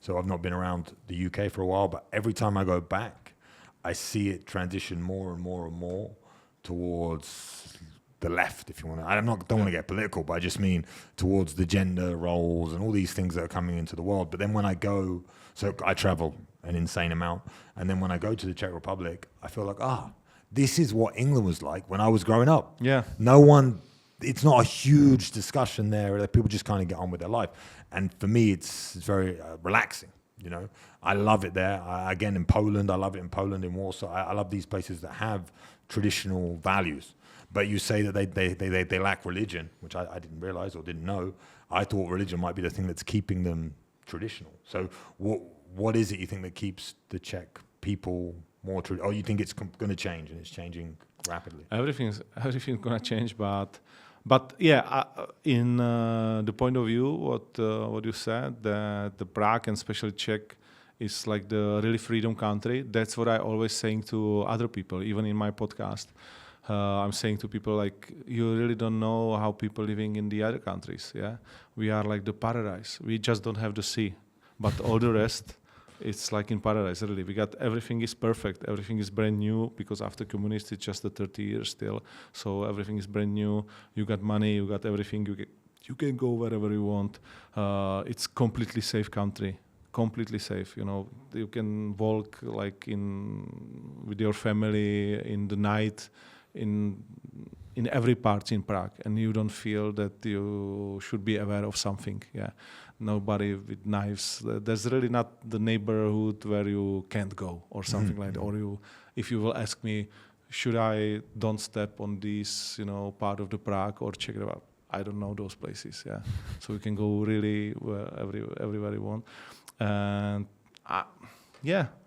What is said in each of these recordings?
So I've not been around the UK for a while, but every time I go back, I see it transition more and more and more towards the left, if you want to. Don't want to get political, but I just mean towards the gender roles and all these things that are coming into the world. But then when I go, so I travel an insane amount, and then when I go to the Czech Republic, I feel like, this is what England was like when I was growing up. Yeah. It's not a huge discussion there. People just kind of get on with their life. And for me, it's very relaxing. You know, I love it there. Again, in Poland, I love it in Poland, in Warsaw. I love these places that have traditional values. But you say that they lack religion, which I didn't realize or didn't know. I thought religion might be the thing that's keeping them traditional. So what is it you think that keeps the Czech people more traditional? Or you think it's going to change and it's changing rapidly? Everything's going to change, but yeah, in the point of view, what you said, that the Prague and especially Czech is like the really freedom country. That's what I always saying to other people, even in my podcast. I'm saying to people like, you really don't know how people living in the other countries. Yeah, we are like the paradise. We just don't have the sea, but all the rest, it's like in paradise. Really, we got everything is perfect. Everything is brand new because after communists, it's just the 30 years still. So everything is brand new. You got money. You got everything. You can go wherever you want. It's completely safe country. Completely safe. You know, you can walk like with your family in the night. In every part in Prague, and you don't feel that you should be aware of something. Yeah, nobody with knives. There's really not the neighborhood where you can't go or something like that. Or if you will ask me, should I don't step on this, part of the Prague or Czech Republic? I don't know those places. Yeah, so you can go really everywhere you want. And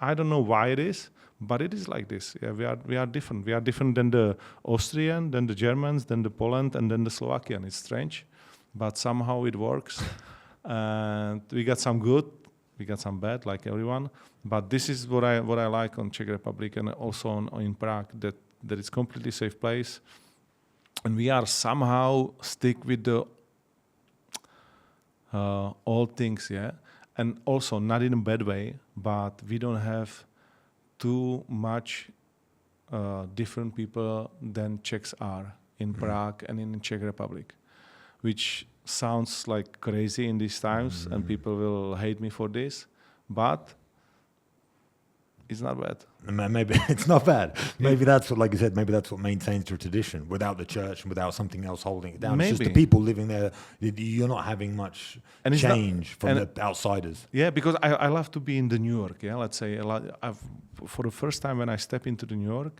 I don't know why it is. But it is like this. Yeah, we are different. We are different than the Austrian, than the Germans, than the Poland, and then the Slovakian. It's strange, but somehow it works. And we got some good, we got some bad, like everyone. But this is what I like on Czech Republic and also in Prague, that it's completely safe place, and we are somehow stick with the old things, yeah, and also not in a bad way, but we don't have too much different people than Czechs are in Prague and in Czech Republic, which sounds like crazy in these times, and people will hate me for this, but it's not bad. Maybe it's not bad. Maybe that's what, like you said, maybe that's what maintains your tradition without the church and without something else holding it down. Maybe. It's just the people living there. You're not having much change from the outsiders. Yeah, because I love to be in the New York. Yeah, let's say for the first time when I step into the New York,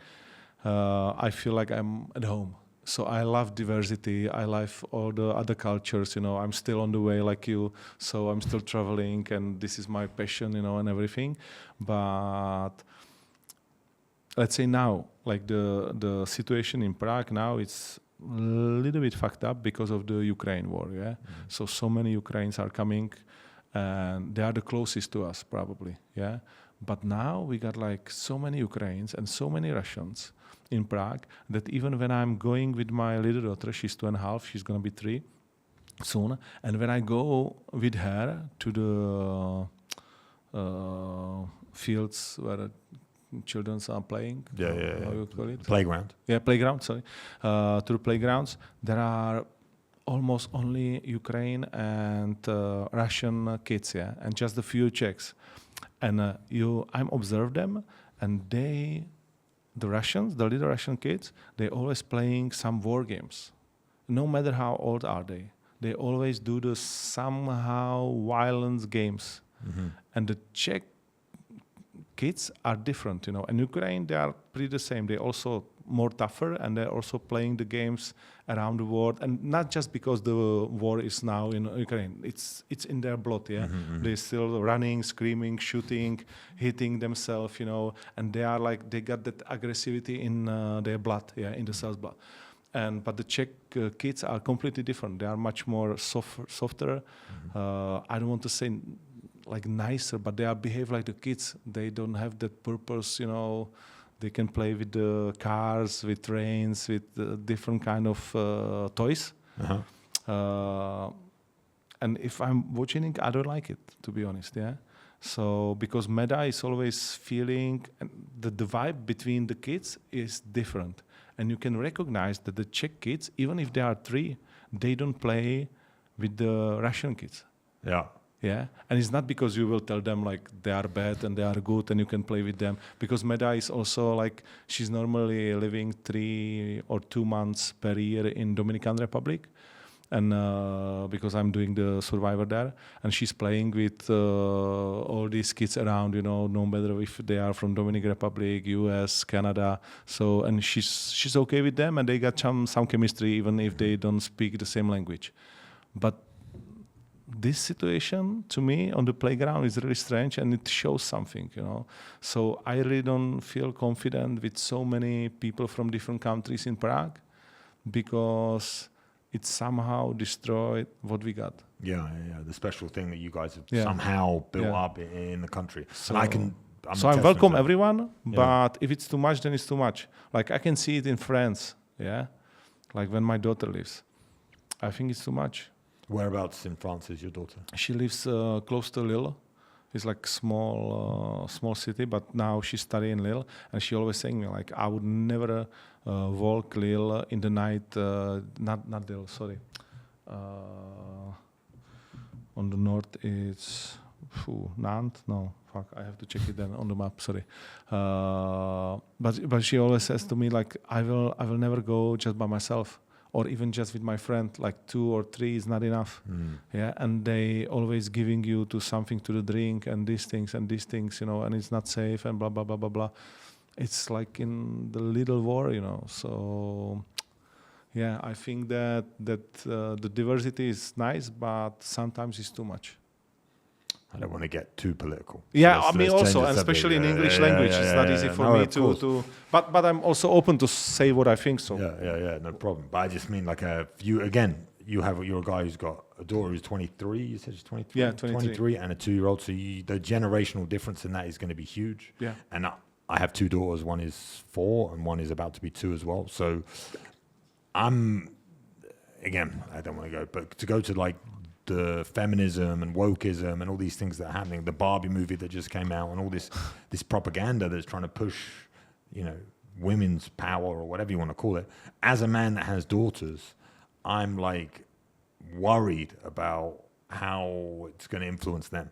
I feel like I'm at home. So I love diversity. I love all the other cultures. I'm still on the way like you, so I'm still traveling, and this is my passion, and everything. But let's say now, like the situation in Prague now, it's a little bit fucked up because of the Ukraine war. Yeah, so many Ukrainians are coming, and they are the closest to us probably. Yeah, but now we got like so many Ukrainians and so many Russians in Prague that even when I'm going with my little daughter, she's 2.5, she's gonna be 3 soon, and when I go with her to the fields where children are playing, how you call it? Playground. Yeah, playground. Sorry, to the playgrounds, there are almost only Ukraine and Russian kids, yeah, and just a few Czechs, and I'm observe them, and the Russians, the little Russian kids, they always playing some war games. No matter how old are they always do the somehow violent games. And the Czech kids are different, And Ukraine, they are pretty the same. They also more tougher, and they're also playing the games around the world, and not just because the war is now in Ukraine. It's in their blood, yeah. They're still running, screaming, shooting, hitting themselves, and they are like, they got that aggressivity in their blood, yeah, in the cells blood. But the Czech kids are completely different. They are much more softer. I don't want to say like nicer, but they behave like the kids. They don't have that purpose, They can play with the cars, with trains, with different kind of toys. And if I'm watching it, I don't like it, to be honest. Yeah, So because Meda is always feeling, and the vibe between the kids is different. And you can recognize that the Czech kids, even if they are 3, they don't play with the Russian kids. Yeah. Yeah, and it's not because you will tell them like they are bad and they are good and you can play with them. Because Meda is also like, she's normally living 3 or 2 months per year in Dominican Republic, and because I'm doing the Survivor there, and she's playing with all these kids around, no matter if they are from Dominican Republic, US, Canada. So, and she's okay with them, and they got some chemistry even if they don't speak the same language. But this situation to me on the playground is really strange, and it shows something, So I really don't feel confident with so many people from different countries in Prague, because it somehow destroyed what we got. Yeah. The special thing that you guys have somehow built up in the country. So, and I welcome everyone, but if it's too much, then it's too much. Like I can see it in France, like when my daughter lives. I think it's too much. Whereabouts in France is your daughter? She lives close to Lille. It's like small city, but now she's studying in Lille, and she always saying me like, I would never walk Lille in the night. Not Lille, sorry. On the north, it's Nantes. No, fuck, I have to check it then on the map. Sorry. But she always says to me like, I will never go just by myself. Or even just with my friend, like 2 or 3 is not enough. Yeah, and they always giving you to something to the drink and these things, and it's not safe and blah blah blah blah blah. It's like in the little war, So, yeah, I think that the diversity is nice, but sometimes it's too much. I don't want to get too political. Yeah, I mean also, and especially in English language, it's not easy for me to. But I'm also open to say what I think. So yeah, no problem. But I just mean like you're a guy who's got a daughter who's 23. You said she's 23. Yeah, 23, and a 2-year-old. So the generational difference in that is going to be huge. Yeah, and I have 2 daughters. One is 4, and one is about to be 2 as well. So I don't want to go, but to go to like the feminism and wokeism and all these things that are happening, the Barbie movie that just came out, and all this propaganda that's trying to push, women's power or whatever you want to call it. As a man that has daughters, I'm like worried about how it's going to influence them.